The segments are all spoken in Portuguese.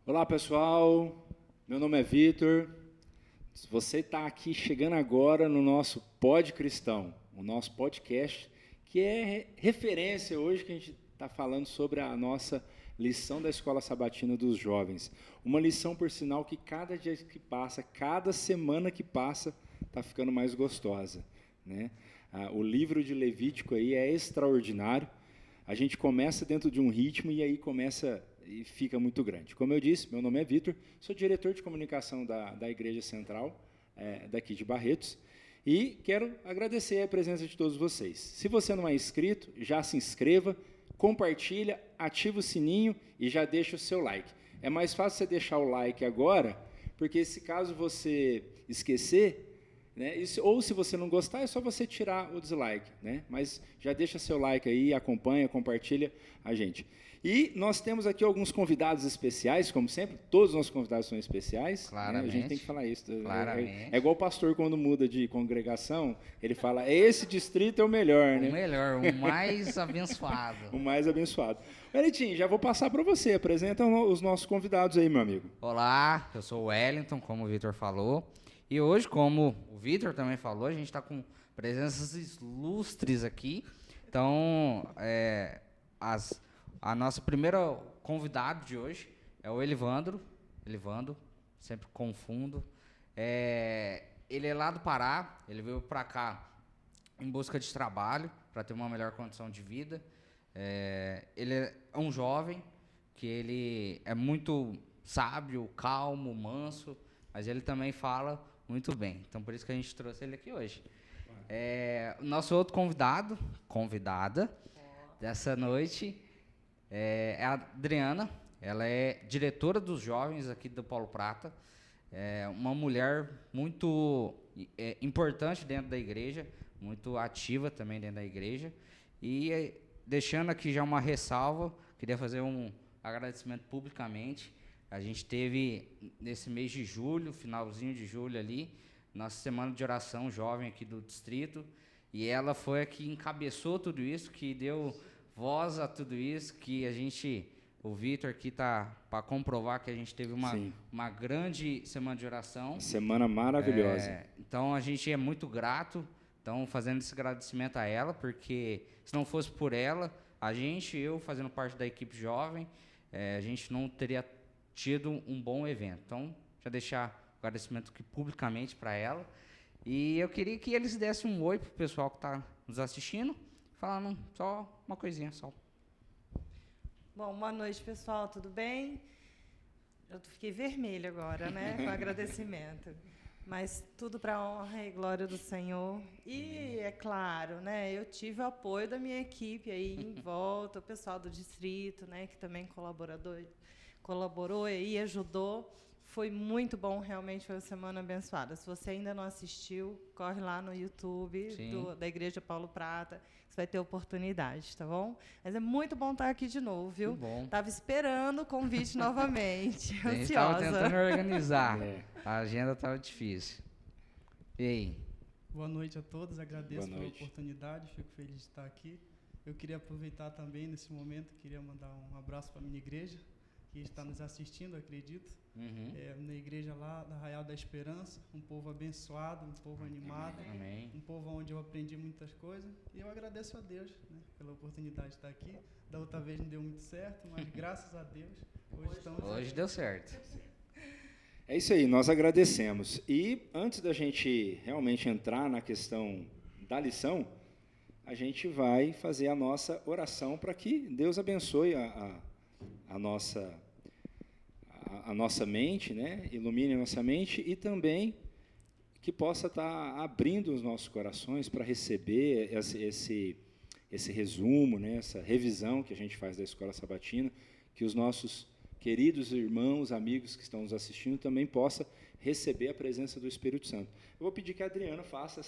Olá, pessoal. Meu nome é Vitor. Você está aqui chegando agora no nosso Pod Cristão, o nosso podcast, que é referência hoje que a gente está falando sobre a nossa lição da Escola Sabatina dos Jovens. Uma lição, por sinal, que cada dia que passa, cada semana que passa, está ficando mais gostosa, né? O livro de Levítico aí é extraordinário. A gente começa dentro de um ritmo e aí começa e fica muito grande. Como eu disse, meu nome é Vitor, sou diretor de comunicação da Igreja Central, daqui de Barretos, e quero agradecer a presença de todos vocês. Se você não é inscrito, já se inscreva, compartilha, ativa o sininho e já deixa o seu like. É mais fácil você deixar o like agora, porque se caso você esquecer, né, ou se você não gostar, é só você tirar o dislike, né? Mas já deixa seu like aí, acompanha, compartilha a gente. E nós temos aqui alguns convidados especiais, como sempre, todos os nossos convidados são especiais. Claramente. Né? A gente tem que falar isso. Claramente. É igual o pastor quando muda de congregação, ele fala, esse distrito é o melhor, né? O melhor, o mais abençoado. O mais abençoado. Wellington, já vou passar para você, apresenta os nossos convidados aí, meu amigo. Olá, eu sou o Wellington, como o Vitor falou. E hoje, como o Vitor também falou, a gente está com presenças ilustres aqui. Então, a nossa primeira convidado de hoje é o Elivandro, sempre confundo. Ele é lá do Pará, ele veio para cá em busca de trabalho, para ter uma melhor condição de vida. Ele é um jovem que ele é muito sábio, calmo, manso, mas ele também fala muito bem. Então, por isso que a gente trouxe ele aqui hoje. Nosso outro convidada dessa noite é a Adriana. Ela é diretora dos jovens aqui do Paulo Prata. É uma mulher muito importante dentro da igreja, muito ativa também dentro da igreja. E deixando aqui já uma ressalva, queria fazer um agradecimento publicamente. A gente teve, nesse mês de julho, finalzinho de julho ali, nossa semana de oração jovem aqui do distrito, e ela foi a que encabeçou tudo isso, que deu voz a tudo isso, que a gente, o Vitor aqui está para comprovar que a gente teve uma grande semana de oração. Semana maravilhosa. Então, a gente é muito grato, então, fazendo esse agradecimento a ela, porque se não fosse por ela, eu fazendo parte da equipe jovem, a gente não teria tido um bom evento. Então, já deixar o agradecimento aqui publicamente para ela. E eu queria que eles dessem um oi para o pessoal que está nos assistindo, falando só uma coisinha só. Bom, boa noite, pessoal, tudo bem? Eu fiquei vermelha agora, né, com agradecimento. Mas tudo para a honra e glória do Senhor. E, é claro, né, eu tive o apoio da minha equipe aí em volta, o pessoal do distrito, né, que também colaborou e ajudou. Foi muito bom, realmente foi uma semana abençoada. Se você ainda não assistiu, corre lá no YouTube da Igreja Paulo Prata, você vai ter oportunidade, tá bom? Mas é muito bom estar aqui de novo, viu? Estava esperando o convite novamente, ansiosa. A gente estava tentando organizar, a agenda estava difícil. E aí? Boa noite a todos, agradeço pela oportunidade, fico feliz de estar aqui. Eu queria aproveitar também nesse momento, queria mandar um abraço para a minha igreja, que está nos assistindo, acredito. Na igreja lá da Arraial da Esperança, um povo abençoado, um povo animado, um povo onde eu aprendi muitas coisas. E eu agradeço a Deus, né, pela oportunidade de estar aqui. Da outra vez não deu muito certo, mas graças a Deus, hoje deu certo. É isso aí, nós agradecemos. E antes da gente realmente entrar na questão da lição, a gente vai fazer a nossa oração para que Deus abençoe a nossa mente, né? Ilumine a nossa mente e também que possa estar abrindo os nossos corações para receber esse resumo, né? Essa revisão que a gente faz da Escola Sabatina, que os nossos queridos irmãos, amigos que estão nos assistindo também possam receber a presença do Espírito Santo. Eu vou pedir que a Adriana faça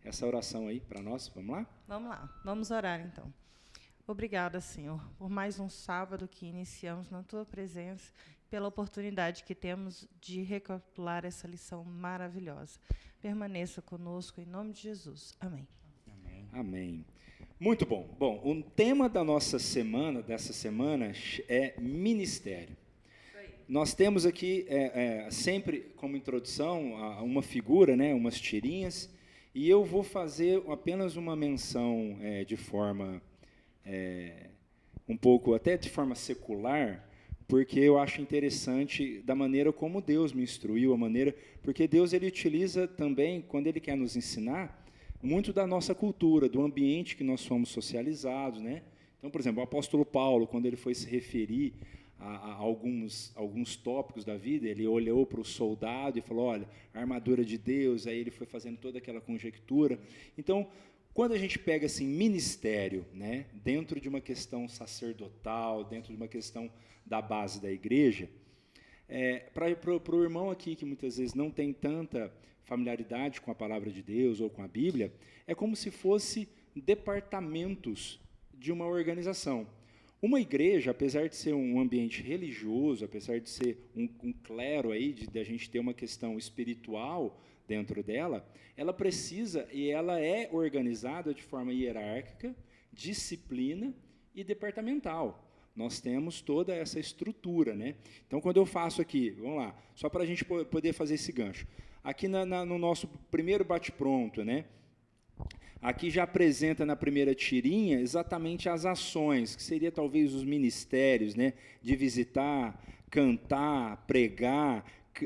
essa oração aí para nós. Vamos lá? Vamos lá, vamos orar então. Obrigada, Senhor, por mais um sábado que iniciamos na Tua presença, pela oportunidade que temos de recapitular essa lição maravilhosa. Permaneça conosco, em nome de Jesus. Amém. Amém. Muito bom. Bom, o tema da nossa semana, dessa semana, é ministério. nós temos aqui sempre como introdução uma figura, né, umas tirinhas, e eu vou fazer apenas uma menção de forma um pouco até de forma secular, porque eu acho interessante da maneira como Deus me instruiu, porque Deus ele utiliza também, quando Ele quer nos ensinar, muito da nossa cultura, do ambiente que nós somos socializados, né? Então, por exemplo, o apóstolo Paulo, quando ele foi se referir a alguns tópicos da vida, ele olhou para o soldado e falou, olha, a armadura de Deus, aí ele foi fazendo toda aquela conjectura. Então, quando a gente pega assim, ministério, né, dentro de uma questão sacerdotal, dentro de uma questão da base da igreja, para o irmão aqui, que muitas vezes não tem tanta familiaridade com a palavra de Deus ou com a Bíblia, é como se fosse departamentos de uma organização. Uma igreja, apesar de ser um ambiente religioso, apesar de ser um clero aí, de a gente ter uma questão espiritual dentro dela, ela precisa e ela é organizada de forma hierárquica, disciplina e departamental. Nós temos toda essa estrutura, né? Então, quando eu faço aqui, vamos lá, só para a gente poder fazer esse gancho. Aqui no nosso primeiro bate-pronto, né? Aqui já apresenta na primeira tirinha exatamente as ações, que seria talvez os ministérios, né? De visitar, cantar, pregar,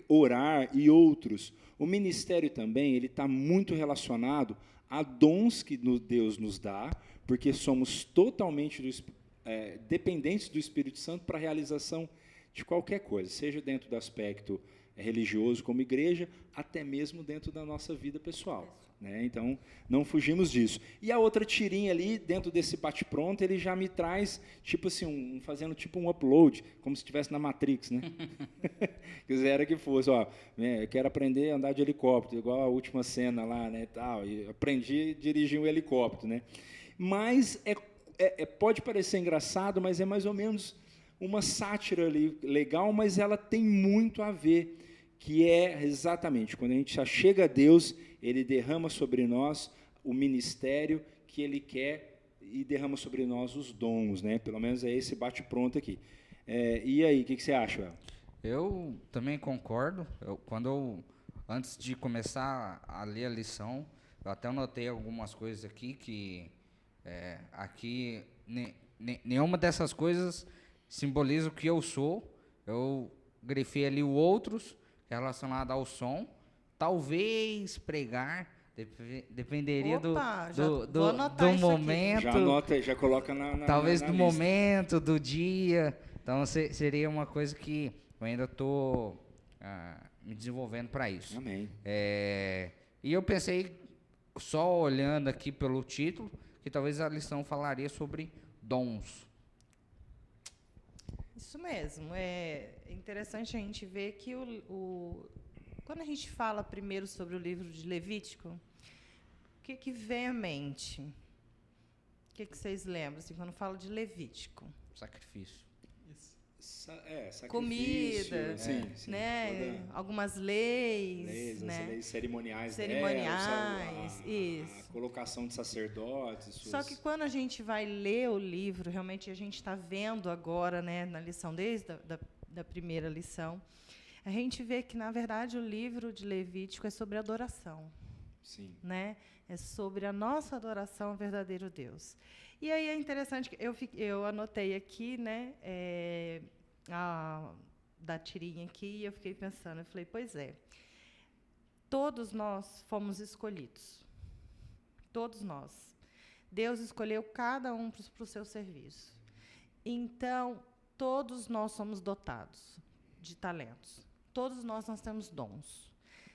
orar e outros. O ministério também ele está muito relacionado a dons que Deus nos dá, porque somos totalmente dependentes do Espírito Santo para a realização de qualquer coisa, seja dentro do aspecto religioso como igreja, até mesmo dentro da nossa vida pessoal. Né? Então, não fugimos disso. E a outra tirinha ali, dentro desse bate-pronto, ele já me traz, tipo assim, fazendo tipo um upload, como se estivesse na Matrix, né? Quisera que fosse, ó, eu quero aprender a andar de helicóptero, igual a última cena lá, né, tal, e aprendi a dirigir um helicóptero, né? Mas pode parecer engraçado, mas é mais ou menos uma sátira ali, legal, mas ela tem muito a ver, que é exatamente, quando a gente já chega a Deus, Ele derrama sobre nós o ministério que Ele quer e derrama sobre nós os dons, né? Pelo menos é esse bate-pronto aqui. E aí, o que você acha, El? Eu também concordo. Antes de começar a ler a lição, eu até anotei algumas coisas aqui que aqui nenhuma dessas coisas simboliza o que eu sou. Eu grifei ali o outros relacionado ao som. Talvez pregar, dependeria do momento. Já anota, já coloca talvez na do lista. momento, do dia. Então seria uma coisa que eu ainda estou me desenvolvendo para isso. Amém. E eu pensei, só olhando aqui pelo título, que talvez a lição falaria sobre dons. Isso mesmo. É interessante a gente ver que quando a gente fala primeiro sobre o livro de Levítico, o que vem à mente? O que vocês lembram, assim, quando fala de Levítico? Sacrifício. Sacrifício, comida, sim, né? Algumas leis, né? Leis cerimoniais, isso. A colocação de sacerdotes. Só que quando a gente vai ler o livro, realmente a gente está vendo agora, né, na lição, desde da primeira lição, a gente vê que, na verdade, o livro de Levítico é sobre adoração. Sim. Né? É sobre a nossa adoração ao verdadeiro Deus. E aí é interessante que eu anotei aqui, né, da tirinha aqui, e eu fiquei pensando, eu falei, pois é, todos nós fomos escolhidos. Todos nós. Deus escolheu cada um para o seu serviço. Então, todos nós somos dotados de talentos. Todos nós temos dons.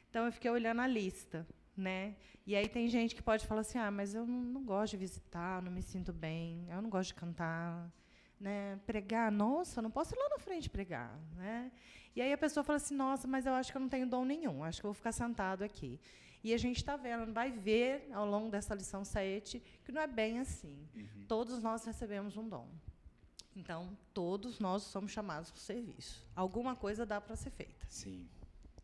Então, eu fiquei olhando a lista, né? E aí tem gente que pode falar assim, mas eu não gosto de visitar, não me sinto bem, eu não gosto de cantar, né? Pregar, nossa, eu não posso ir lá na frente pregar, né? E aí a pessoa fala assim, nossa, mas eu acho que eu não tenho dom nenhum, acho que eu vou ficar sentado aqui. E a gente está vendo, vai ver ao longo dessa lição 7 que não é bem assim. Uhum. Todos nós recebemos um dom. Então, todos nós somos chamados para o serviço. Alguma coisa dá para ser feita. Sim.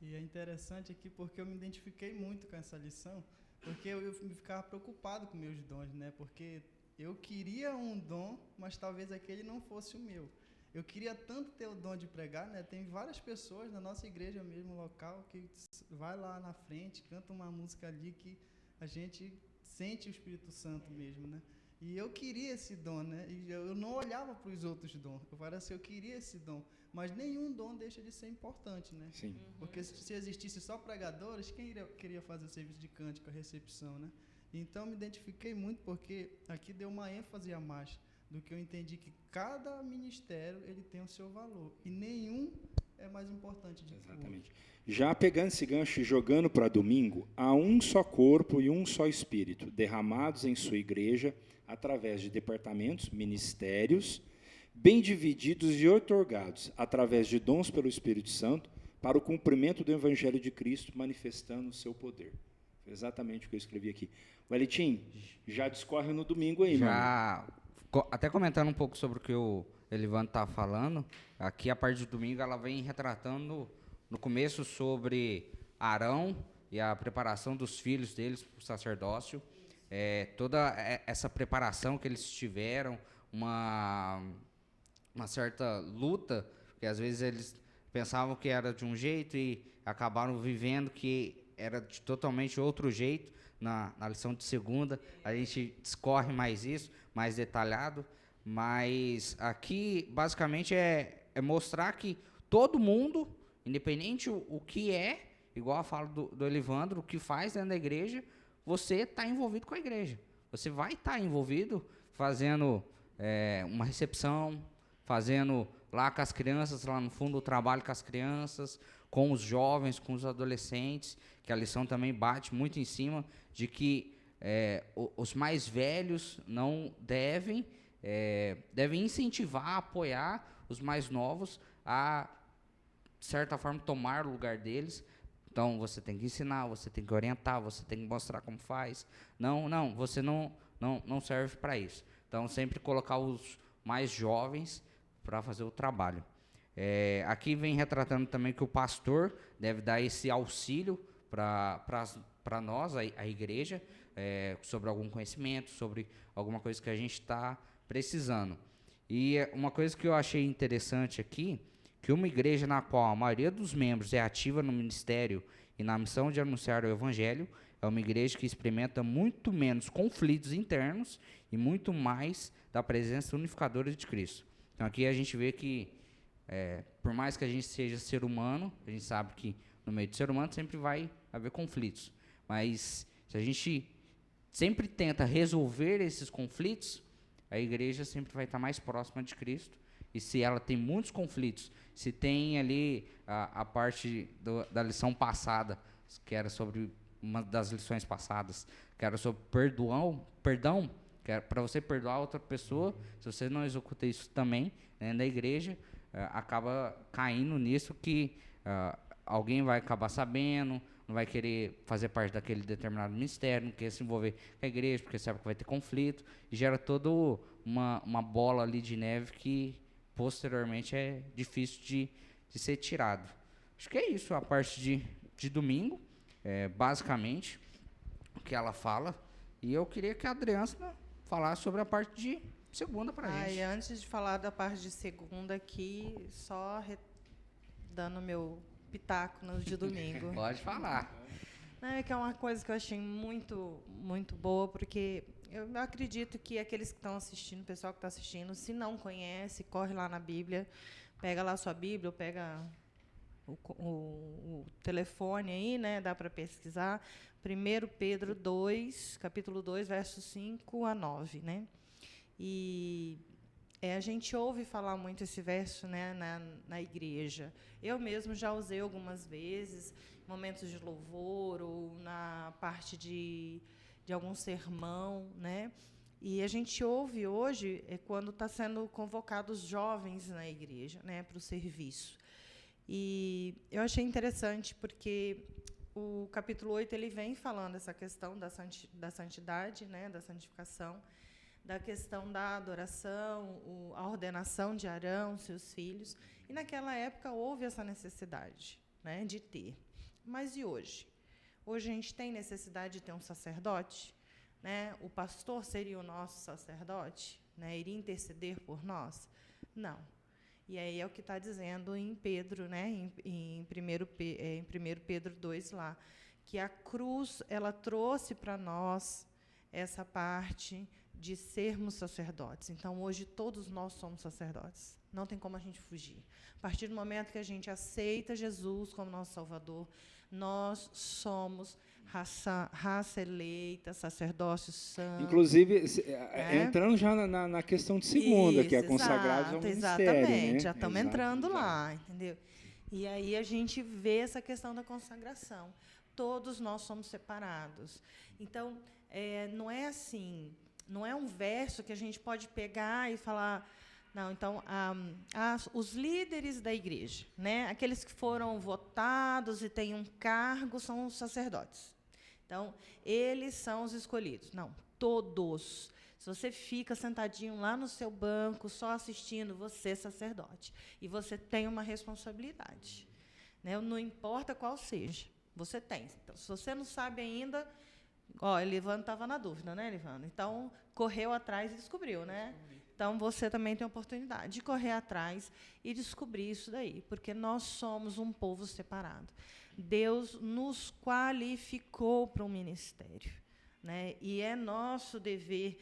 E é interessante aqui porque eu me identifiquei muito com essa lição, porque eu ficava preocupado com meus dons, né? Porque eu queria um dom, mas talvez aquele não fosse o meu. Eu queria tanto ter o dom de pregar, né? Tem várias pessoas na nossa igreja mesmo, local, que vai lá na frente, canta uma música ali que a gente sente o Espírito Santo mesmo, né? E eu queria esse dom, né? E eu não olhava para os outros dons. Eu falava assim, eu queria esse dom. Mas nenhum dom deixa de ser importante, né? Sim. Porque se existisse só pregadores, quem queria fazer o serviço de cântico, a recepção, né? Então, me identifiquei muito porque aqui deu uma ênfase a mais do que eu entendi que cada ministério ele tem o seu valor e nenhum é mais importante do que o outro. Já pegando esse gancho e jogando para domingo, há um só corpo e um só espírito, derramados em sua igreja através de departamentos, ministérios, bem divididos e outorgados através de dons pelo Espírito Santo para o cumprimento do Evangelho de Cristo, manifestando o seu poder. Foi exatamente o que eu escrevi aqui. Wellington, já discorre no domingo aí, já, até comentando um pouco sobre o que o Elivan está falando, aqui a parte de domingo ela vem retratando no começo sobre Arão e a preparação dos filhos deles para o sacerdócio, toda essa preparação que eles tiveram, uma certa luta, porque às vezes eles pensavam que era de um jeito e acabaram vivendo que era de totalmente outro jeito. Na lição de segunda, a gente discorre mais isso, mais detalhado, mas aqui, basicamente, é mostrar que todo mundo, independente o que é, igual a fala do Elivandro, o que faz dentro da igreja, você está envolvido com a igreja. Você vai estar envolvido fazendo uma recepção, fazendo lá com as crianças, lá no fundo, o trabalho com as crianças, com os jovens, com os adolescentes, que a lição também bate muito em cima de que os mais velhos não devem incentivar, apoiar os mais novos a, de certa forma, tomar o lugar deles. Então, você tem que ensinar, você tem que orientar, você tem que mostrar como faz. Não, você não serve para isso. Então, sempre colocar os mais jovens para fazer o trabalho. Aqui vem retratando também que o pastor deve dar esse auxílio para nós, a igreja, sobre algum conhecimento, sobre alguma coisa que a gente está precisando. E uma coisa que eu achei interessante aqui, que uma igreja na qual a maioria dos membros é ativa no ministério e na missão de anunciar o evangelho, é uma igreja que experimenta muito menos conflitos internos e muito mais da presença unificadora de Cristo. Então aqui a gente vê que, por mais que a gente seja ser humano, a gente sabe que no meio do ser humano sempre vai haver conflitos. Mas se a gente sempre tenta resolver esses conflitos, a igreja sempre vai estar mais próxima de Cristo. E se ela tem muitos conflitos, se tem ali a parte da lição passada, que era sobre uma das lições passadas, que era sobre perdão, que era para você perdoar outra pessoa, se você não executa isso também, né, na igreja, acaba caindo nisso que alguém vai acabar sabendo, não vai querer fazer parte daquele determinado ministério, não quer se envolver com a igreja, porque sabe que vai ter conflito, e gera toda uma bola ali de neve que posteriormente é difícil de ser tirado. Acho que é isso, a parte de domingo, basicamente, o que ela fala, e eu queria que a Adriana falasse sobre a parte de segunda para a gente. Antes de falar da parte de segunda aqui, só dando meu pitaco no de domingo. Pode falar. É que é uma coisa que eu achei muito, muito boa, porque eu acredito que aqueles que estão assistindo, o pessoal que está assistindo, se não conhece, corre lá na Bíblia, pega lá a sua Bíblia, ou pega o telefone aí, né, dá para pesquisar, 1 Pedro 2, capítulo 2, versos 5 a 9, né? E a gente ouve falar muito esse verso, né, na igreja. Eu mesmo já usei algumas vezes, momentos de louvor ou na parte de algum sermão, né? E a gente ouve hoje quando está sendo convocados jovens na igreja, né, para o serviço. E eu achei interessante porque o capítulo 8 ele vem falando essa questão da santidade, né, da santificação, da questão da adoração, a ordenação de Arão, seus filhos. E naquela época houve essa necessidade, né, de ter. Mas e hoje? Hoje a gente tem necessidade de ter um sacerdote? Né? O pastor seria o nosso sacerdote? Né? Iria interceder por nós? Não. E aí é o que está dizendo em Pedro, né? Em 1 Pedro 2 lá, que a cruz ela trouxe para nós essa parte de sermos sacerdotes. Então, hoje, todos nós somos sacerdotes. Não tem como a gente fugir. A partir do momento que a gente aceita Jesus como nosso Salvador, nós somos raça eleita, sacerdócio santo. Inclusive, entrando já na questão de segunda, isso, que é consagrados ao ministério. Exatamente, né? já estamos entrando lá, entendeu? E aí a gente vê essa questão da consagração. Todos nós somos separados. Então, não é assim, não é um verso que a gente pode pegar e falar... Não, então, os líderes da igreja, né, aqueles que foram votados e têm um cargo, são os sacerdotes. Então, eles são os escolhidos. Não, todos. Se você fica sentadinho lá no seu banco, só assistindo, você é sacerdote. E você tem uma responsabilidade. Né, não importa qual seja, você tem. Então, se você não sabe ainda... Elivandro estava na dúvida, né, Elivandro? Então, correu atrás e descobriu, né? Então, você também tem a oportunidade de correr atrás e descobrir isso daí, porque nós somos um povo separado. Deus nos qualificou para um ministério, né? E é nosso dever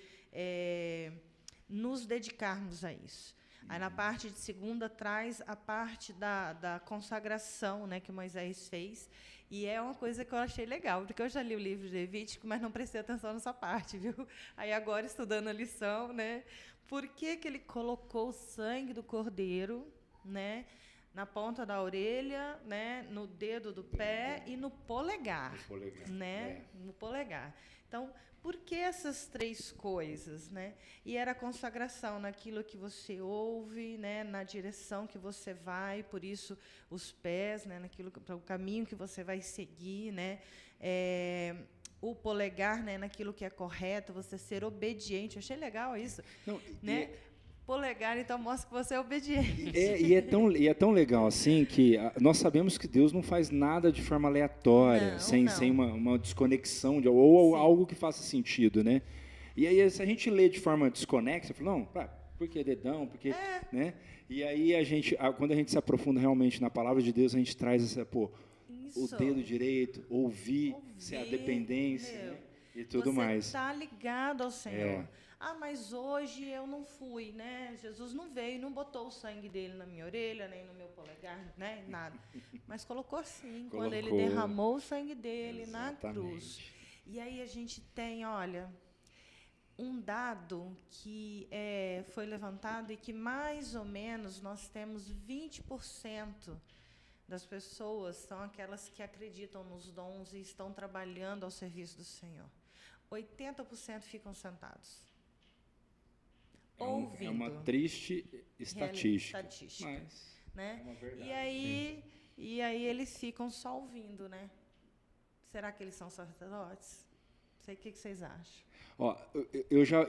nos dedicarmos a isso. Aí, na parte de segunda, traz a parte da consagração, né, que Moisés fez. E é uma coisa que eu achei legal, porque eu já li o livro de Levítico, mas não prestei atenção nessa parte, viu? Aí, agora, estudando a lição, né, por que ele colocou o sangue do cordeiro, né, na ponta da orelha, né, no dedo do pé e no polegar. Né? No polegar. Então, por que essas três coisas, né? E era a consagração naquilo que você ouve, né, na direção que você vai, por isso os pés, né, para o caminho que você vai seguir, né? O polegar, né, naquilo que é correto, você ser obediente. Eu achei legal isso. Não, né? Polegar, então, mostra que você é obediente. E é tão legal assim que nós sabemos que Deus não faz nada de forma aleatória, sem uma desconexão, ou algo que faça sentido, né? E aí, se a gente lê de forma desconexa, fala, não, por que dedão? Porque, né? E aí, quando a gente se aprofunda realmente na palavra de Deus, a gente traz o dedo direito, ouvir se a dependência, né? E tudo mais. Você está ligado ao Senhor. Mas hoje eu não fui, né? Jesus não veio, não botou o sangue dele na minha orelha, nem no meu polegar, né? Nada. Mas colocou sim, quando ele derramou o sangue dele na cruz. E aí a gente tem, olha, um dado que foi levantado e que mais ou menos nós temos 20% das pessoas são aquelas que acreditam nos dons e estão trabalhando ao serviço do Senhor. 80% ficam sentados. Ouvindo. É uma triste estatística. Mas né? é uma verdade. E aí eles ficam só ouvindo, né? Será que eles são sacerdotes? Não sei o que vocês acham.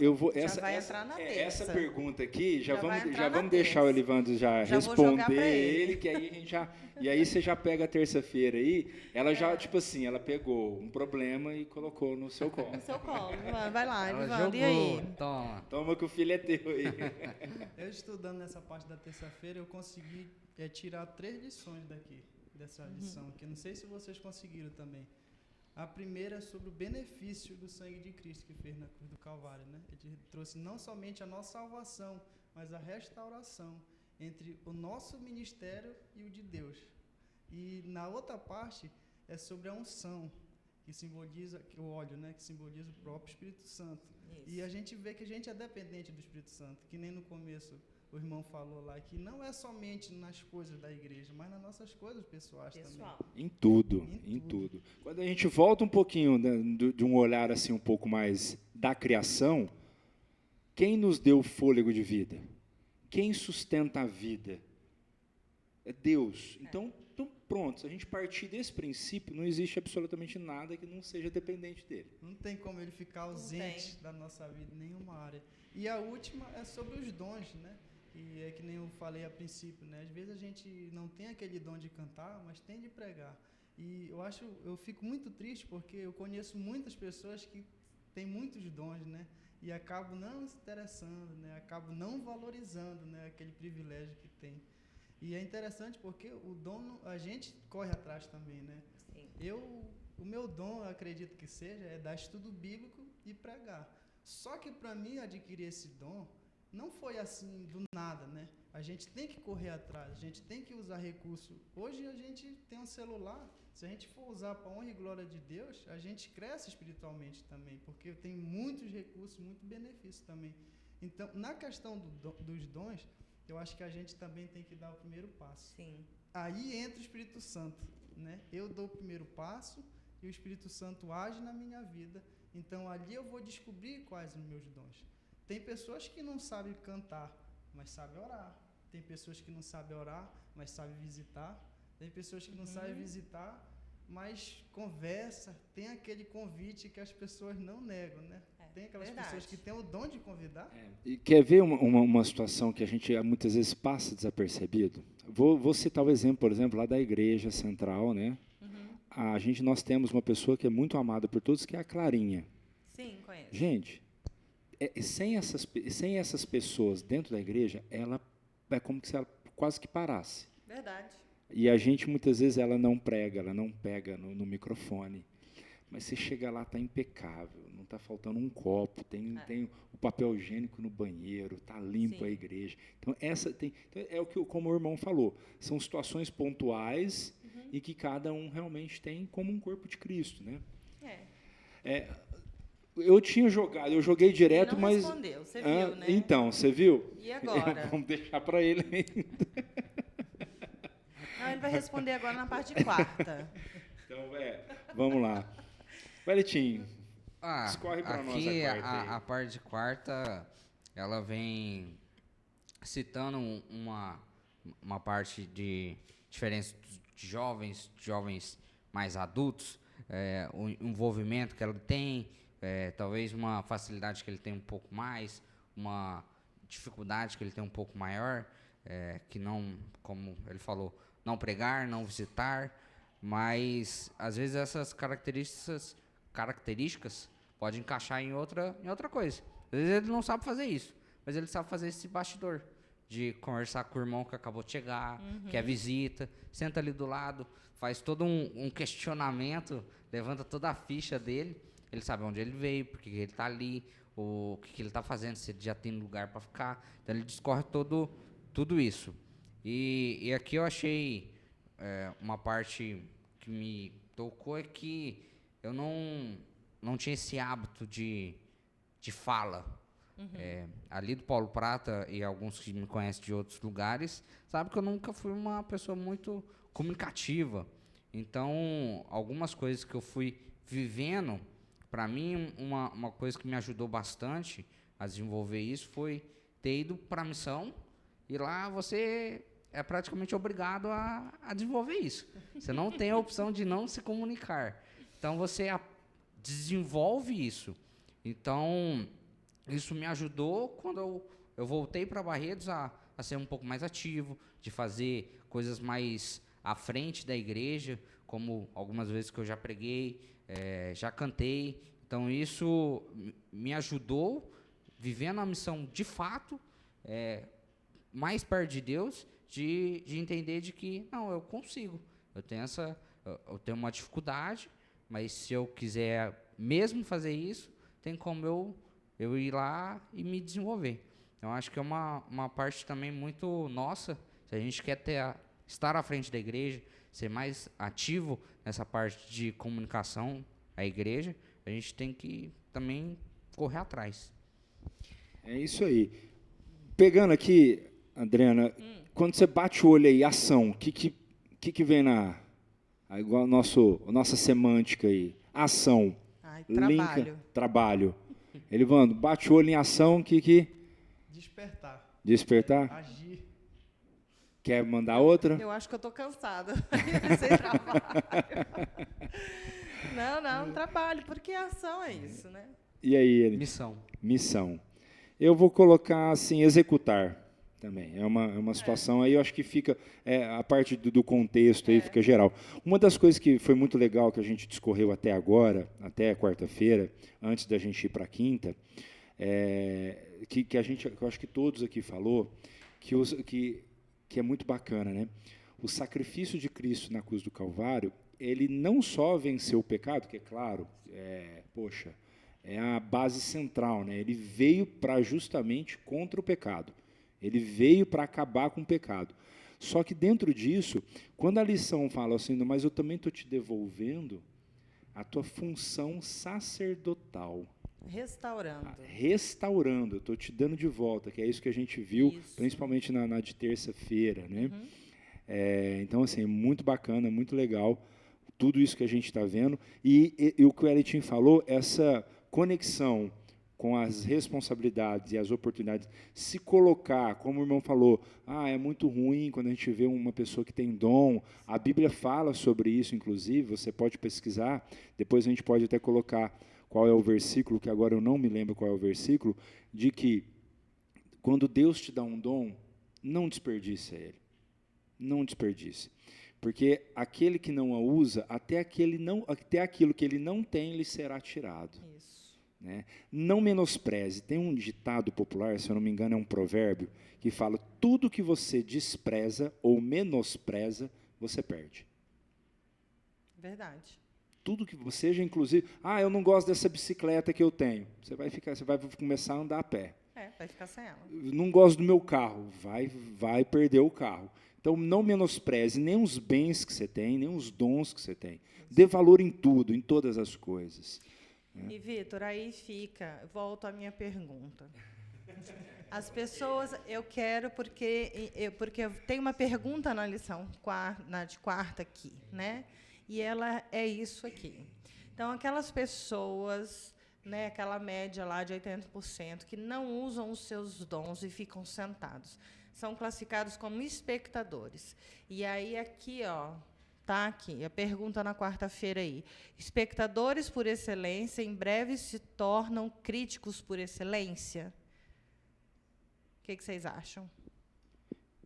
Eu vou essa pergunta aqui já vamos deixar o Elivandro já responder ele, que aí a gente e aí você já pega a terça-feira aí, ela já tipo assim, ela pegou um problema e colocou no seu colo. No seu colo, vai lá, Elivandro, e aí? Toma que o filho é teu aí. Eu estudando nessa parte da terça-feira, eu consegui tirar 3 lições dessa lição aqui. Não sei se vocês conseguiram também. A primeira é sobre o benefício do sangue de Cristo que fez na cruz do Calvário, né? Ele trouxe não somente a nossa salvação, mas a restauração entre o nosso ministério e o de Deus. E na outra parte é sobre a unção, que simboliza o óleo, né? Que simboliza o próprio Espírito Santo. Isso. E a gente vê que a gente é dependente do Espírito Santo, que nem no começo o irmão falou lá, que não é somente nas coisas da igreja, mas nas nossas coisas pessoais também. Em tudo. Quando a gente volta um pouquinho de um olhar assim um pouco mais da criação, quem nos deu o fôlego de vida? Quem sustenta a vida? É Deus. Então pronto, se a gente partir desse princípio, não existe absolutamente nada que não seja dependente dele. Não tem como ele ficar ausente da nossa vida em nenhuma área. E a última é sobre os dons, né? E é que nem eu falei a princípio, né? Às vezes a gente não tem aquele dom de cantar, mas tem de pregar. E eu fico muito triste porque eu conheço muitas pessoas que têm muitos dons, né? e acabo não se interessando, né? Acabo não valorizando, né, aquele privilégio que tem. E é interessante porque o dom, a gente corre atrás também, né? Sim. O meu dom, eu acredito que seja, é dar estudo bíblico e pregar. Só que para mim adquirir esse dom, não foi assim do nada, né? A gente tem que correr atrás, a gente tem que usar recurso. Hoje a gente tem um celular, se a gente for usar para a honra e glória de Deus, a gente cresce espiritualmente também, porque tem muitos recursos, muitos benefícios também. Então, na questão dos dons, eu acho que a gente também tem que dar o primeiro passo. Sim. Aí entra o Espírito Santo, né? Eu dou o primeiro passo e o Espírito Santo age na minha vida. Então, ali eu vou descobrir quais os meus dons. Tem pessoas que não sabem cantar, mas sabem orar. Tem pessoas que não sabem orar, mas sabem visitar. Tem pessoas que não sabem visitar, mas conversa. Tem aquele convite que as pessoas não negam, né? Tem aquelas pessoas que têm o dom de convidar. E quer ver uma situação que a gente muitas vezes passa desapercebido? Vou citar o exemplo, por exemplo, lá da Igreja Central, né? Nós temos uma pessoa que é muito amada por todos, que é a Clarinha. Sim, conheço. Gente, sem essas pessoas dentro da igreja, ela é como se ela quase que parasse. Verdade. E a gente, muitas vezes, ela não prega, ela não pega no microfone. Mas você chega lá, está impecável, não está faltando um copo, tem o papel higiênico no banheiro, está limpo. Sim. A igreja. Então, é o que, como o irmão falou, são situações pontuais e que cada um realmente tem como um corpo de Cristo, né? Eu joguei direto, ele não respondeu, você viu, né? Então, você viu? E agora? Vamos deixar para ele ainda. Não, ele vai responder agora na parte quarta. Então, vamos lá. Valetinho, escorre para nós a quarta aí. A parte quarta, ela vem citando uma parte de diferença de jovens mais adultos, o envolvimento que ela tem, talvez uma facilidade que ele tem um pouco mais, uma dificuldade que ele tem um pouco maior, que não, como ele falou, não pregar, não visitar, mas às vezes essas características podem encaixar em outra coisa. Às vezes ele não sabe fazer isso, mas ele sabe fazer esse bastidor, de conversar com o irmão que acabou de chegar, que é visita, senta ali do lado, faz todo um questionamento, levanta toda a ficha dele, ele sabe onde ele veio, porque ele está ali, o que ele está fazendo, se ele já tem lugar para ficar. Então ele discorre tudo isso. E aqui eu achei uma parte que me tocou, é que eu não tinha esse hábito de fala. Ali do Paulo Prata, e alguns que me conhecem de outros lugares, sabem que eu nunca fui uma pessoa muito comunicativa. Então, algumas coisas que eu fui vivendo, para mim, uma coisa que me ajudou bastante a desenvolver isso foi ter ido para a missão, e lá você é praticamente obrigado a desenvolver isso. Você não tem a opção de não se comunicar. Então, você desenvolve isso. Então, isso me ajudou quando eu voltei para Barretos a ser um pouco mais ativo, de fazer coisas mais à frente da igreja, como algumas vezes que eu já preguei, já cantei. Então, isso me ajudou, vivendo a missão de fato, mais perto de Deus, de entender de que, não, eu consigo. Eu tenho uma dificuldade, mas se eu quiser mesmo fazer isso, tem como eu ir lá e me desenvolver. Então, acho que é uma parte também muito nossa. Se a gente quer estar à frente da igreja, ser mais ativo nessa parte de comunicação à igreja, a gente tem que também correr atrás. É isso aí. Pegando aqui, Adriana, quando você bate o olho aí, ação, o que vem igual nossa semântica aí? Ação. Trabalho. Trabalho. Elivandro, bate o olho em ação, que... Despertar? Agir. Quer mandar outra? Eu acho que eu estou cansada. Sem trabalho. Não, trabalho, porque ação é isso, né? E aí, ele? Missão. Eu vou colocar assim, executar também. É uma situação aí, eu acho que fica, a parte do contexto aí fica geral. Uma das coisas que foi muito legal que a gente discorreu até agora, até quarta-feira, antes da gente ir para a quinta, que eu acho que todos aqui falou, que é muito bacana, né? O sacrifício de Cristo na cruz do Calvário, ele não só venceu o pecado, que é claro, é a base central, né? Ele veio para justamente contra o pecado. Ele veio para acabar com o pecado. Só que dentro disso, quando a lição fala assim, mas eu também estou te devolvendo a tua função sacerdotal. Restaurando, eu estou te dando de volta, que é isso que a gente viu, principalmente na de terça-feira, né? Então, assim, é muito bacana, muito legal, tudo isso que a gente está vendo. E o que o Elitinho falou, essa conexão com as responsabilidades e as oportunidades, se colocar, como o irmão falou, é muito ruim quando a gente vê uma pessoa que tem dom, a Bíblia fala sobre isso, inclusive, você pode pesquisar, depois a gente pode até colocar qual é o versículo, que agora eu não me lembro qual é o versículo, de que quando Deus te dá um dom, não desperdice ele, não desperdice, porque aquele que não a usa, até aquilo que ele não tem, lhe será tirado. Isso. Né? Não menospreze. Tem um ditado popular, se eu não me engano, é um provérbio, que fala: tudo que você despreza ou menospreza, você perde. Verdade. Tudo que você, seja inclusive, eu não gosto dessa bicicleta que eu tenho. Você vai começar a andar a pé. Vai ficar sem ela. Não gosto do meu carro, vai perder o carro. Então, não menospreze nem os bens que você tem, nem os dons que você tem. Dê valor em tudo, em todas as coisas. E, Vitor, aí volto à minha pergunta. As pessoas, eu quero, porque tem uma pergunta na lição, na de quarta aqui, né? E ela é isso aqui. Então, aquelas pessoas, né, aquela média lá de 80%, que não usam os seus dons e ficam sentados, são classificados como espectadores. E aí, aqui, está aqui, a pergunta na quarta-feira aí. Espectadores por excelência, em breve se tornam críticos por excelência? O que vocês acham?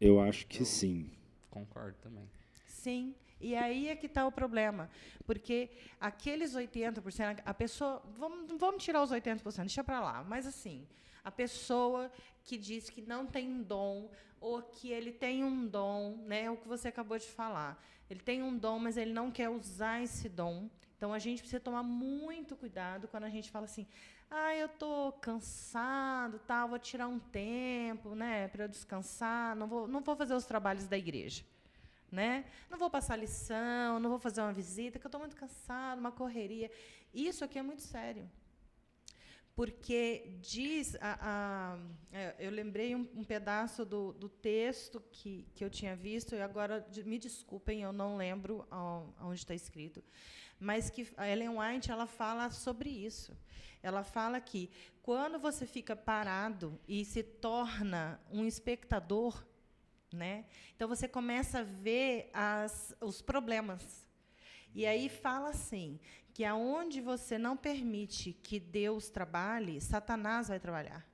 Eu acho que sim. Concordo também. Sim. E aí é que está o problema. Porque aqueles 80%, a pessoa... Vamos tirar os 80%, deixa para lá. Mas, assim, a pessoa que diz que não tem um dom, ou que ele tem um dom, né, o que você acabou de falar. Ele tem um dom, mas ele não quer usar esse dom. Então, a gente precisa tomar muito cuidado quando a gente fala assim, eu estou cansado, vou tirar um tempo, né, para eu descansar, não vou fazer os trabalhos da igreja. Né? Não vou passar lição, não vou fazer uma visita, que eu estou muito cansado, uma correria. Isso aqui é muito sério. Porque diz... eu lembrei um pedaço do texto que eu tinha visto, e agora, me desculpem, eu não lembro onde está escrito, mas que a Ellen White ela fala sobre isso. Ela fala que, quando você fica parado e se torna um espectador, né? Então, você começa a ver os problemas. E aí fala assim, que aonde você não permite que Deus trabalhe, Satanás vai trabalhar.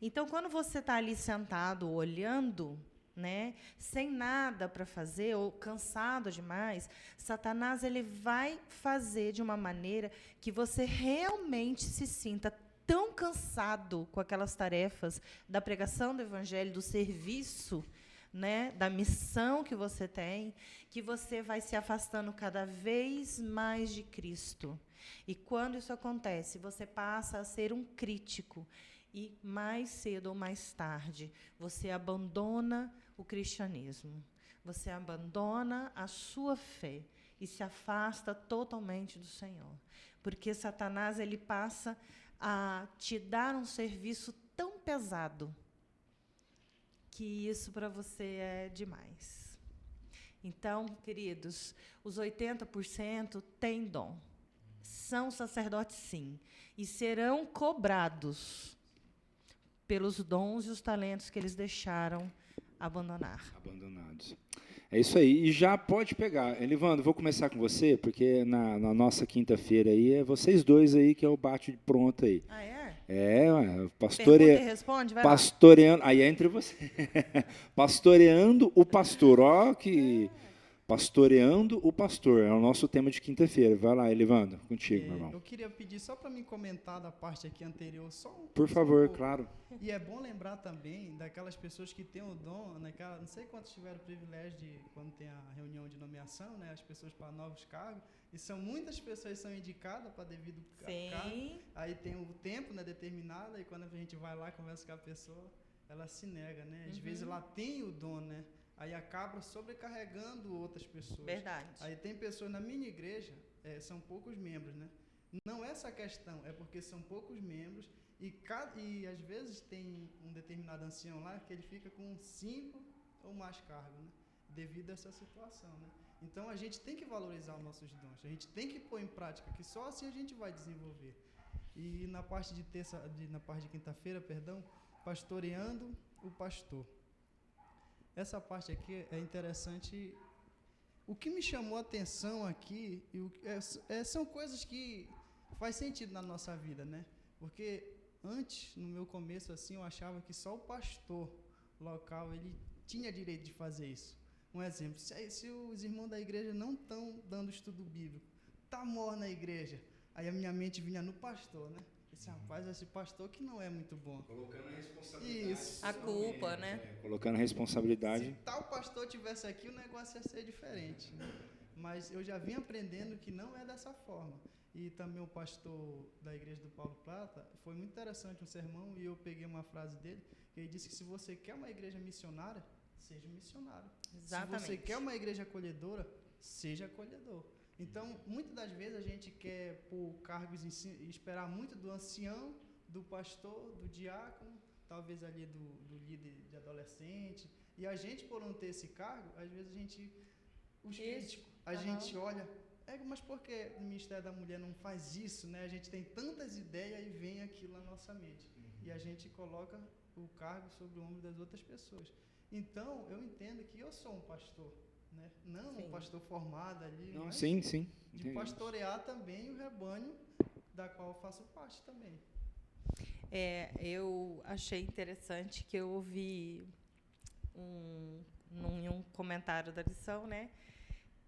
Então, quando você está ali sentado, olhando, né, sem nada para fazer, ou cansado demais, Satanás ele vai fazer de uma maneira que você realmente se sinta tão cansado com aquelas tarefas da pregação do evangelho, do serviço, né, da missão que você tem, que você vai se afastando cada vez mais de Cristo. E quando isso acontece, você passa a ser um crítico. E mais cedo ou mais tarde, você abandona o cristianismo. Você abandona a sua fé e se afasta totalmente do Senhor. Porque Satanás ele passa a te dar um serviço tão pesado que isso para você é demais. Então, queridos, os 80% têm dom. São sacerdotes, sim, e serão cobrados pelos dons e os talentos que eles deixaram abandonados. É isso aí. E já pode pegar. Elivandro, vou começar com você, porque na nossa quinta-feira aí é vocês dois aí que é o bate pronto aí. Ah, é? Pergunta e responde, vai pastoreando, lá. Aí é entre você. Pastoreando o pastor, ó, que Pastoreando o pastor, é o nosso tema de quinta-feira. Vai lá, Elivandro, contigo, meu irmão. Eu queria pedir só para me comentar da parte aqui anterior, Por favor, pouco. claro. E é bom lembrar também daquelas pessoas que têm o dom, não sei quantos tiveram o privilégio de, quando tem a reunião de nomeação, né, as pessoas para novos cargos, e muitas pessoas são indicadas para devido cargo, aí tem o tempo, né, determinado, e quando a gente vai lá, conversa com a pessoa, ela se nega, né, às vezes ela tem o dom, né, aí acaba sobrecarregando outras pessoas. Verdade. Aí tem pessoas na minha igreja, são poucos membros, né? Não é essa a questão, é porque são poucos membros e às vezes tem um determinado ancião lá que ele fica com 5 ou mais cargos, né? Devido a essa situação, né? Então a gente tem que valorizar os nossos dons, a gente tem que pôr em prática, que só assim a gente vai desenvolver. E na parte de quinta-feira, pastoreando o pastor. Essa parte aqui é interessante. O que me chamou a atenção aqui são coisas que faz sentido na nossa vida, né? Porque antes, no meu começo, assim, eu achava que só o pastor local ele tinha direito de fazer isso. Um exemplo, se os irmãos da igreja não estão dando estudo bíblico, tá morno na igreja, aí a minha mente vinha no pastor, né? Esse rapaz, esse pastor que não é muito bom. Colocando a responsabilidade. Isso. A culpa, né? Colocando a responsabilidade. Se tal pastor tivesse aqui, o negócio ia ser diferente. Né? Mas eu já vim aprendendo que não é dessa forma. E também o pastor da igreja do Paulo Prata, foi muito interessante um sermão, e eu peguei uma frase dele, que ele disse que se você quer uma igreja missionária, seja missionário. Exatamente. Se você quer uma igreja acolhedora, seja acolhedor. Então, muitas das vezes a gente quer pôr cargos e esperar muito do ancião, do pastor, do diácono, talvez ali do líder de adolescente. E a gente, por não ter esse cargo, às vezes os críticos, a gente olha, mas por que o Ministério da Mulher não faz isso, né? A gente tem tantas ideias e vem aquilo na nossa mente. E a gente coloca o cargo sobre o ombro das outras pessoas. Então, eu entendo que eu sou um pastor, né? Não um pastor formado ali, não, mas sim. de pastorear também o rebanho da qual eu faço parte também. Eu achei interessante que eu ouvi em um comentário da lição, né?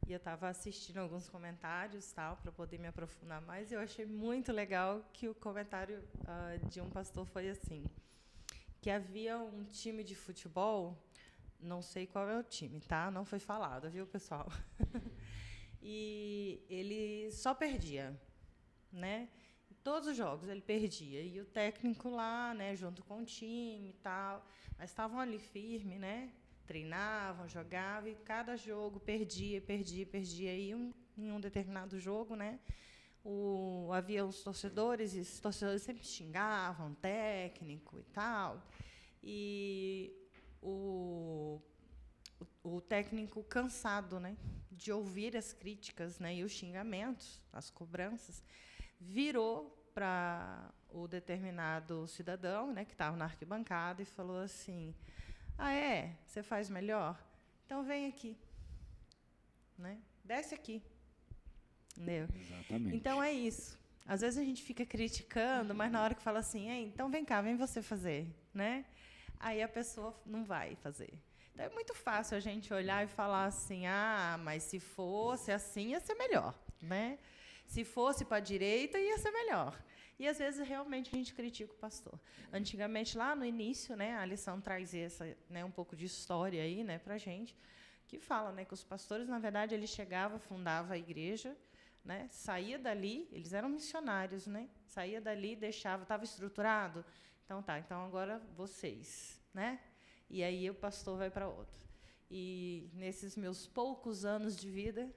E eu estava assistindo alguns comentários, tal, para poder me aprofundar mais. E eu achei muito legal que o comentário de um pastor foi assim, que havia um time de futebol, não sei qual é o time, tá? Não foi falado, viu, pessoal? E ele só perdia, né? Todos os jogos ele perdia. E o técnico lá, né, junto com o time e tal, mas estavam ali firme, né? Treinavam, jogavam, e cada jogo perdia. E em um determinado jogo, né, havia os torcedores, e os torcedores sempre xingavam o técnico e tal. E o técnico, cansado, né, de ouvir as críticas, né, e os xingamentos, as cobranças, virou para o determinado cidadão, né, que estava na arquibancada, e falou assim: você faz melhor? Então vem aqui, né? Desce aqui. Entendeu? Exatamente. Então é isso. Às vezes a gente fica criticando, mas na hora que fala assim, então vem cá, vem você fazer, né? Aí a pessoa não vai fazer. Então é muito fácil a gente olhar e falar assim, mas se fosse assim ia ser melhor, né? Se fosse para a direita ia ser melhor. E às vezes realmente a gente critica o pastor. Antigamente, lá no início, né, a lição traz um pouco de história aí, né, para a gente, que fala, né, que os pastores, na verdade, eles chegavam, fundavam a igreja, né, saía dali, eles eram missionários, né, saía dali, deixava, estava estruturado, então agora vocês, né, e aí o pastor vai para outro. E nesses meus poucos anos de vida,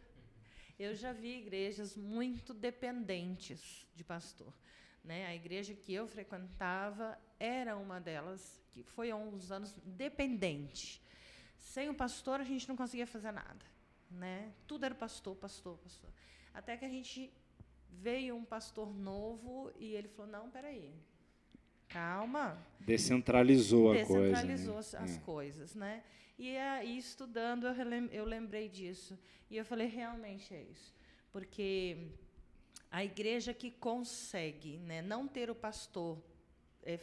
eu já vi igrejas muito dependentes de pastor. Né? A igreja que eu frequentava era uma delas, que foi há uns anos dependente. Sem o pastor, a gente não conseguia fazer nada. Né? Tudo era pastor. Até que a gente veio um pastor novo e ele falou, não, peraí, calma. Descentralizou a coisa. Descentralizou as coisas. Né? E aí, estudando, eu lembrei disso. E eu falei, realmente é isso. Porque a igreja que consegue, né, não ter o pastor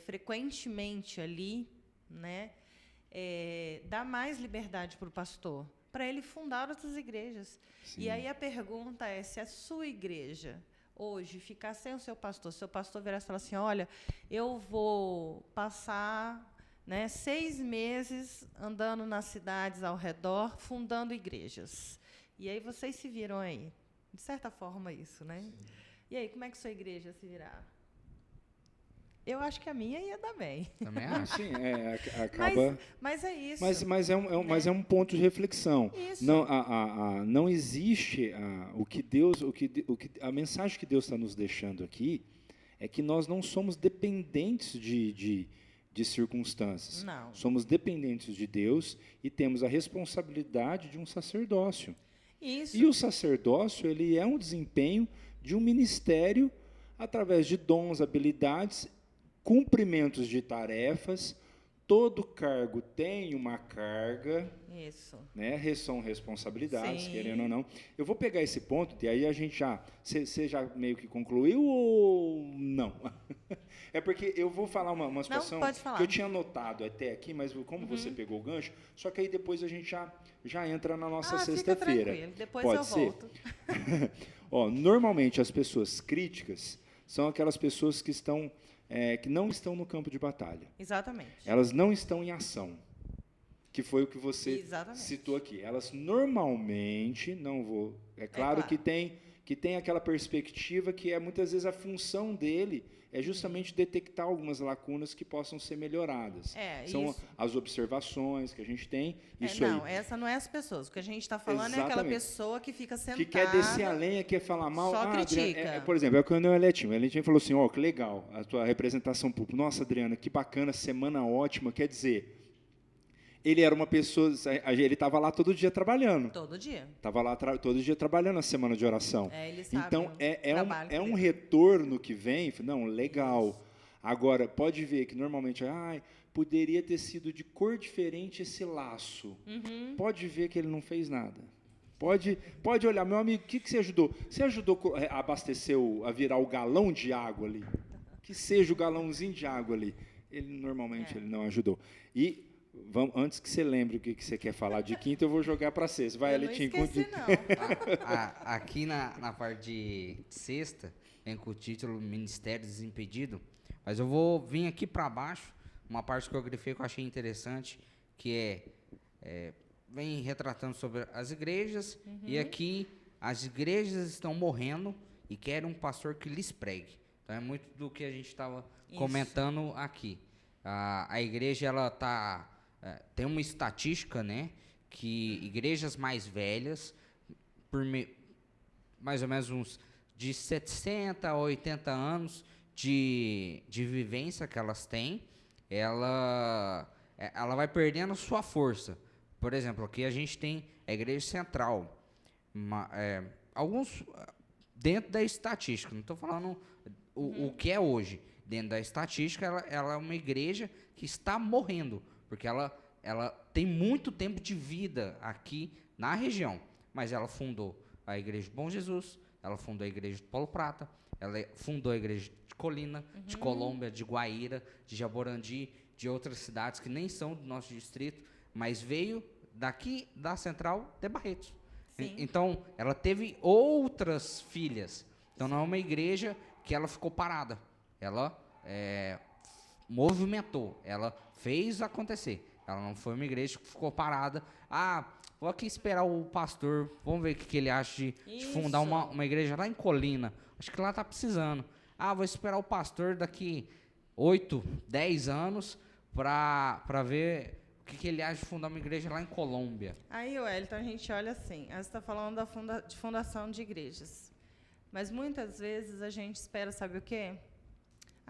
frequentemente ali, né, dá mais liberdade para o pastor, para ele fundar outras igrejas. Sim. E aí a pergunta é, se a sua igreja hoje ficar sem o seu pastor virar e falar assim, olha, eu vou passar 6 meses andando nas cidades ao redor, fundando igrejas. E aí vocês se viram aí. De certa forma, isso, né? Sim. E aí, como é que sua igreja se virar? Eu acho que a minha ia dar bem. Também acho. Sim, acaba... Mas é isso. Mas é um ponto de reflexão. Isso. Não existe a mensagem que Deus está nos deixando aqui é que nós não somos dependentes de circunstâncias. Não. Somos dependentes de Deus e temos a responsabilidade de um sacerdócio. Isso. E o sacerdócio, ele é um desempenho de um ministério através de dons, habilidades, cumprimentos de tarefas. Todo cargo tem uma carga. Isso. Né? São responsabilidades, Sim. querendo ou não. Eu vou pegar esse ponto, e aí a gente já... Você já meio que concluiu ou não? É porque eu vou falar uma situação que eu tinha anotado até aqui, mas como você pegou o gancho, só que aí depois a gente já entra na nossa sexta-feira. Fica tranquilo, depois Pode eu ser? volto. Normalmente as pessoas críticas são aquelas pessoas que não estão no campo de batalha. Exatamente. Elas não estão em ação. Que foi o que você citou aqui. Elas normalmente, é claro. Que tem aquela perspectiva que muitas vezes a função dele é justamente detectar algumas lacunas que possam ser melhoradas. São as observações que a gente tem. Essa não é as pessoas. O que a gente está falando é aquela pessoa que fica sentada... Que quer descer a lenha, quer falar mal. Só critica. Adriana, por exemplo, é o que o Eletinho. O Eletinho falou assim, que legal, a tua representação pública. Nossa, Adriana, que bacana, semana ótima. Quer dizer... Ele era uma pessoa, ele estava lá todo dia trabalhando. Todo dia. Estava lá todo dia trabalhando na semana de oração. Ele sabe. Então, é um retorno que vem, não, legal. Isso. Agora, pode ver que normalmente, poderia ter sido de cor diferente esse laço. Pode ver que ele não fez nada. Pode olhar, meu amigo, o que você ajudou? Você ajudou a abastecer, a virar o galão de água ali? Que seja o galãozinho de água ali. Ele normalmente ele não ajudou. E... antes que você lembre o que você quer falar de quinta, eu vou jogar para sexta. Vai, Eletinho. Não esqueci, não. Aqui na parte de sexta, vem com o título Ministério Desimpedido, mas eu vou vir aqui para baixo, uma parte que eu grifei que eu achei interessante, que vem retratando sobre as igrejas, e aqui as igrejas estão morrendo e querem um pastor que lhes pregue. Então é muito do que a gente estava comentando aqui. A igreja, ela tem uma estatística, né, que igrejas mais velhas, mais ou menos uns de 60 a 80 anos de vivência que elas têm, ela vai perdendo sua força. Por exemplo, aqui a gente tem a igreja central, alguns dentro da estatística, não estou falando o que é hoje. Dentro da estatística, ela é uma igreja que está morrendo, porque ela tem muito tempo de vida aqui na região, mas ela fundou a igreja de Bom Jesus, ela fundou a igreja de Paulo Prata, ela fundou a igreja de Colina, de Colômbia, de Guaíra, de Jaborandi, de outras cidades que nem são do nosso distrito, mas veio daqui da Central de Barretos. Então, ela teve outras filhas. Então, não é uma igreja que ela ficou parada. Ela movimentou, ela fez acontecer. Ela não foi uma igreja que ficou parada. Vou aqui esperar o pastor, vamos ver o que ele acha de fundar uma igreja lá em Colina. Acho que lá está precisando. Vou esperar o pastor daqui 8, 10 anos para ver o que ele acha de fundar uma igreja lá em Colômbia. Aí, Wellington, a gente olha assim, você está falando de fundação de igrejas. Mas muitas vezes a gente espera, sabe o quê?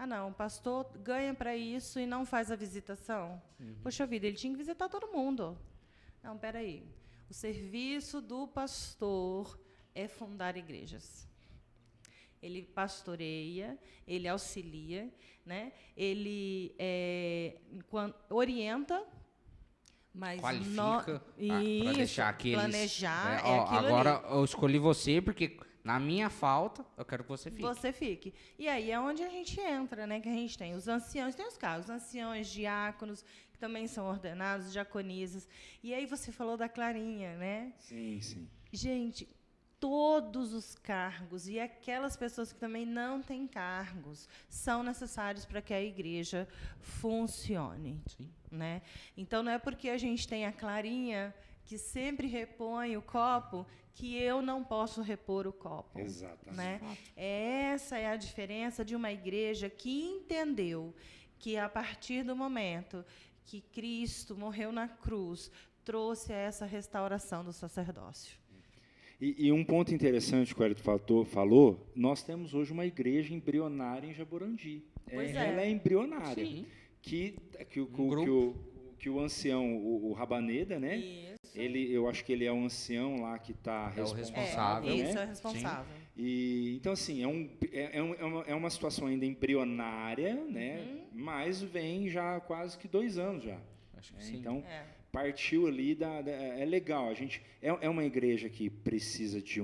Não, o pastor ganha para isso e não faz a visitação. Poxa vida, ele tinha que visitar todo mundo. Não, peraí. O serviço do pastor é fundar igrejas. Ele pastoreia, ele auxilia, né? Ele orienta, mas qualifica para deixar aqueles... Planejar, agora ali. Eu escolhi você porque... Na minha falta, eu quero que você fique. Você fique. E aí é onde a gente entra, né? Que a gente tem os anciãos, tem os anciãos, diáconos, que também são ordenados, diaconisas. E aí você falou da Clarinha, né? Sim, sim. Gente, todos os cargos e aquelas pessoas que também não têm cargos são necessários para que a igreja funcione. Sim. Né? Então, não é porque a gente tem a Clarinha, que sempre repõe o copo, que eu não posso repor o copo. Exatamente. Né? Essa é a diferença de uma igreja que entendeu que, a partir do momento que Cristo morreu na cruz, trouxe essa restauração do sacerdócio. E um ponto interessante que o Hélio falou, nós temos hoje uma igreja embrionária em Jaborandi. Pois é. Ela é embrionária. Sim. Que o ancião, o Rabaneda, né? Isso. Eu acho que ele é o ancião lá que está responsável. Isso, né? é responsável. E, então, assim, é uma situação ainda embrionária, né? Mas vem já quase que 2 anos já. Acho que sim. Então, partiu ali, é legal. A gente é uma igreja que precisa de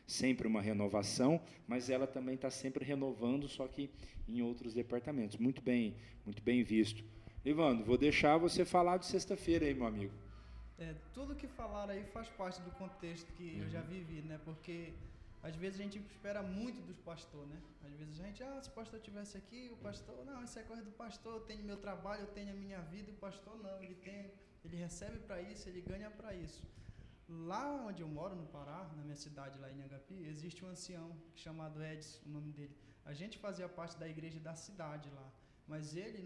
sempre uma renovação, mas ela também está sempre renovando, só que em outros departamentos. Muito bem visto. Evandro, vou deixar você falar de sexta-feira aí, meu amigo. Tudo que falaram aí faz parte do contexto que eu já vivi, né? Porque às vezes a gente espera muito dos pastores, né? Às vezes a gente, se o pastor estivesse aqui, o pastor, não, isso é coisa do pastor, eu tenho meu trabalho, eu tenho a minha vida, e o pastor não, ele recebe para isso, ele ganha para isso. Lá onde eu moro, no Pará, na minha cidade, lá em Agapi, existe um ancião chamado Edson, o nome dele. A gente fazia parte da igreja da cidade lá, mas ele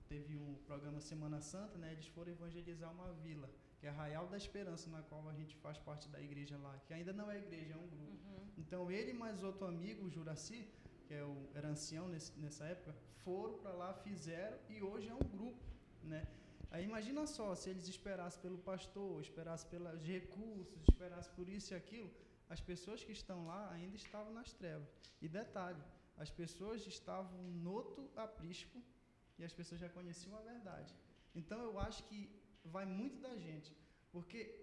teve um programa Semana Santa, né? Eles foram evangelizar uma vila, que é Arraial da Esperança, na qual a gente faz parte da igreja lá, que ainda não é igreja, é um grupo. Então ele mais outro amigo, o Juraci, que era ancião nessa época, foram para lá, fizeram, e hoje é um grupo, né? Aí imagina só, se eles esperassem pelo pastor, esperassem pelos recursos, esperassem por isso e aquilo, as pessoas que estão lá ainda estavam nas trevas. E detalhe, as pessoas estavam no outro aprisco e as pessoas já conheciam a verdade. Então eu acho que vai muito da gente, porque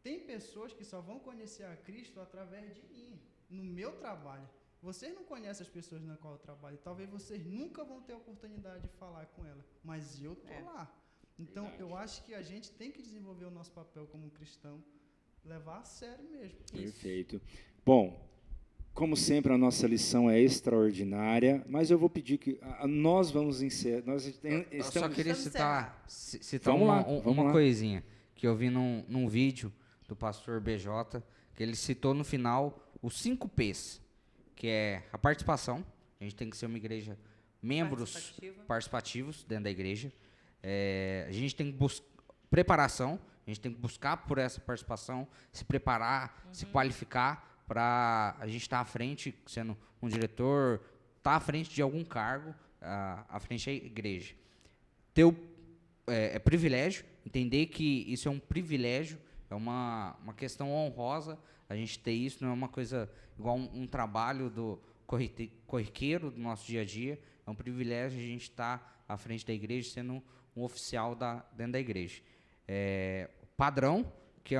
tem pessoas que só vão conhecer a Cristo através de mim, no meu trabalho. Vocês não conhecem as pessoas na qual eu trabalho, talvez vocês nunca vão ter a oportunidade de falar com ela, mas eu estou lá. Então, eu acho que a gente tem que desenvolver o nosso papel como cristão, levar a sério mesmo. Perfeito. Bom, como sempre, a nossa lição é extraordinária, mas eu vou pedir que nós vamos encerrar. Eu só queria citar uma coisinha que eu vi num vídeo do pastor BJ, que ele citou no final os 5 P's, que é a participação. A gente tem que ser uma igreja, membros participativos dentro da igreja. A gente tem que buscar preparação, a gente tem que buscar por essa participação, se preparar, se qualificar para a gente estar à frente, sendo um diretor, estar à frente de algum cargo, à frente da igreja. É privilégio, entender que isso é um privilégio, é uma questão honrosa, a gente ter isso, não é uma coisa igual um trabalho do corriqueiro do nosso dia a dia, é um privilégio a gente estar à frente da igreja, sendo um oficial dentro da igreja. Padrão, que é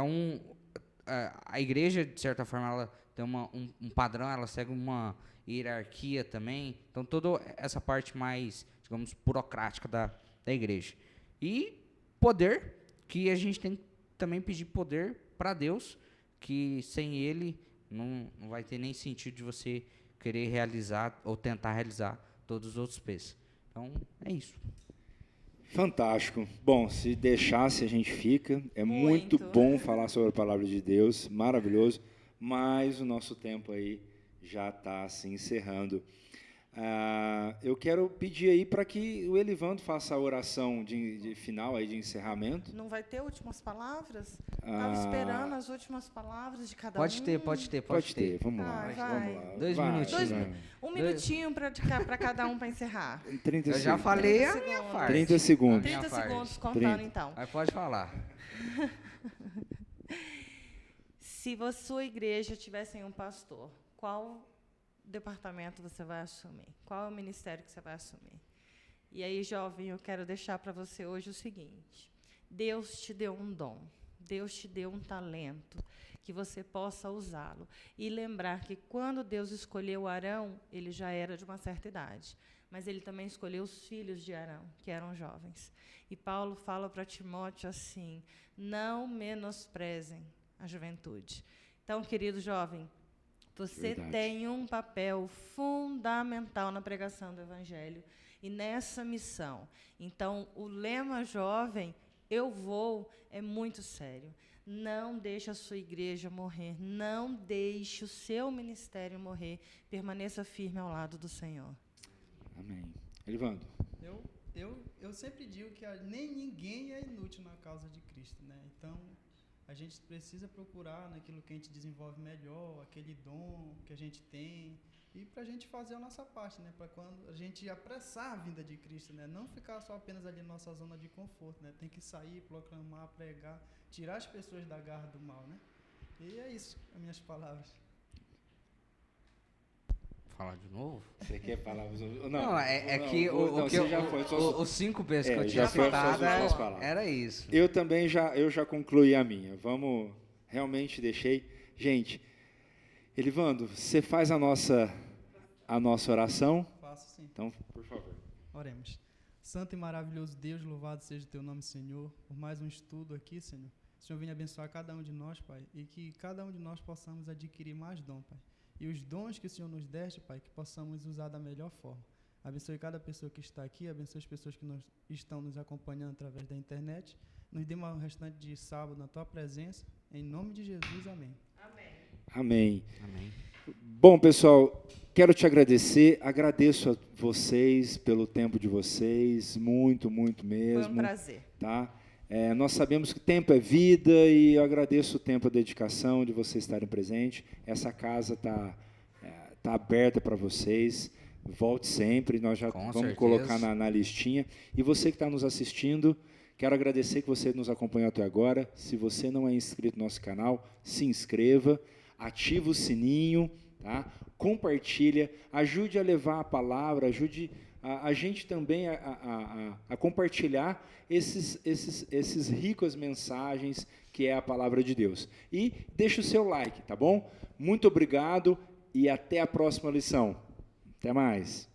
a igreja, de certa forma, ela tem um padrão, ela segue uma hierarquia também, então toda essa parte mais, digamos, burocrática da igreja. E poder, que a gente tem que também pedir poder para Deus, que sem Ele não vai ter nem sentido de você querer realizar ou tentar realizar todos os outros P's. Então, é isso. Fantástico. Bom, se deixasse, a gente fica. É muito bom falar sobre a palavra de Deus, maravilhoso, mas o nosso tempo aí já está se encerrando. Eu quero pedir aí para que o Elivandro faça a oração de final, aí de encerramento. Não vai ter últimas palavras? Estava esperando as últimas palavras de cada Pode ter. Vamos lá. 2 minutinhos. Um minutinho para cada um para encerrar. 30 Eu já falei a minha parte. 30 segundos. 30 segundos contando, 30. então. Aí pode falar. Se a sua igreja tivesse um pastor, qual departamento você vai assumir? Qual é o ministério que você vai assumir? E aí, jovem, eu quero deixar para você hoje o seguinte: Deus te deu um dom, Deus te deu um talento, que você possa usá-lo. E lembrar que quando Deus escolheu Arão, ele já era de uma certa idade. mas ele também escolheu os filhos de Arão, que eram jovens. E Paulo fala para Timóteo assim: não menosprezem a juventude. Então, querido jovem, você tem um papel fundamental na pregação do Evangelho e nessa missão. Então, o lema jovem, eu vou, é muito sério. Não deixe a sua igreja morrer, não deixe o seu ministério morrer, permaneça firme ao lado do Senhor. Amém. Elivandro. Eu sempre digo que nem ninguém é inútil na causa de Cristo, né? Então, a gente precisa procurar naquilo que a gente desenvolve melhor, aquele dom que a gente tem, e para a gente fazer a nossa parte, né? Para quando a gente apressar a vinda de Cristo, né? Não ficar só apenas ali na nossa zona de conforto, né? Tem que sair, proclamar, pregar, tirar as pessoas da garra do mal, né? E é isso, as minhas palavras. Falar de novo? Você quer falar? Os 5 vezes que eu tinha citado era isso. Eu também já concluí a minha. Vamos, realmente deixei. Gente, Elivandro, você faz a nossa oração? Faço sim. Então, por favor. Oremos. Santo e maravilhoso Deus, louvado seja o teu nome, Senhor, por mais um estudo aqui, Senhor. O Senhor venha abençoar cada um de nós, Pai, e que cada um de nós possamos adquirir mais dom, Pai. E os dons que o Senhor nos deste, Pai, que possamos usar da melhor forma. Abençoe cada pessoa que está aqui, abençoe as pessoas que estão nos acompanhando através da internet. Nos dê um restante de sábado na Tua presença. Em nome de Jesus, amém. Amém. Amém. Bom, pessoal, quero te agradecer. Agradeço a vocês pelo tempo de vocês. Muito, muito mesmo. Foi um prazer. Tá? Nós sabemos que tempo é vida e eu agradeço o tempo, a dedicação de vocês estarem presentes. Essa casa tá aberta para vocês. Volte sempre, nós já vamos colocar na listinha. E você que está nos assistindo, quero agradecer que você nos acompanhou até agora. Se você não é inscrito no nosso canal, se inscreva, ativa o sininho, tá? Compartilha, ajude a levar a palavra, ajude a gente também a compartilhar esses ricas mensagens que é a palavra de Deus. E deixa o seu like, tá bom? Muito obrigado e até a próxima lição. Até mais.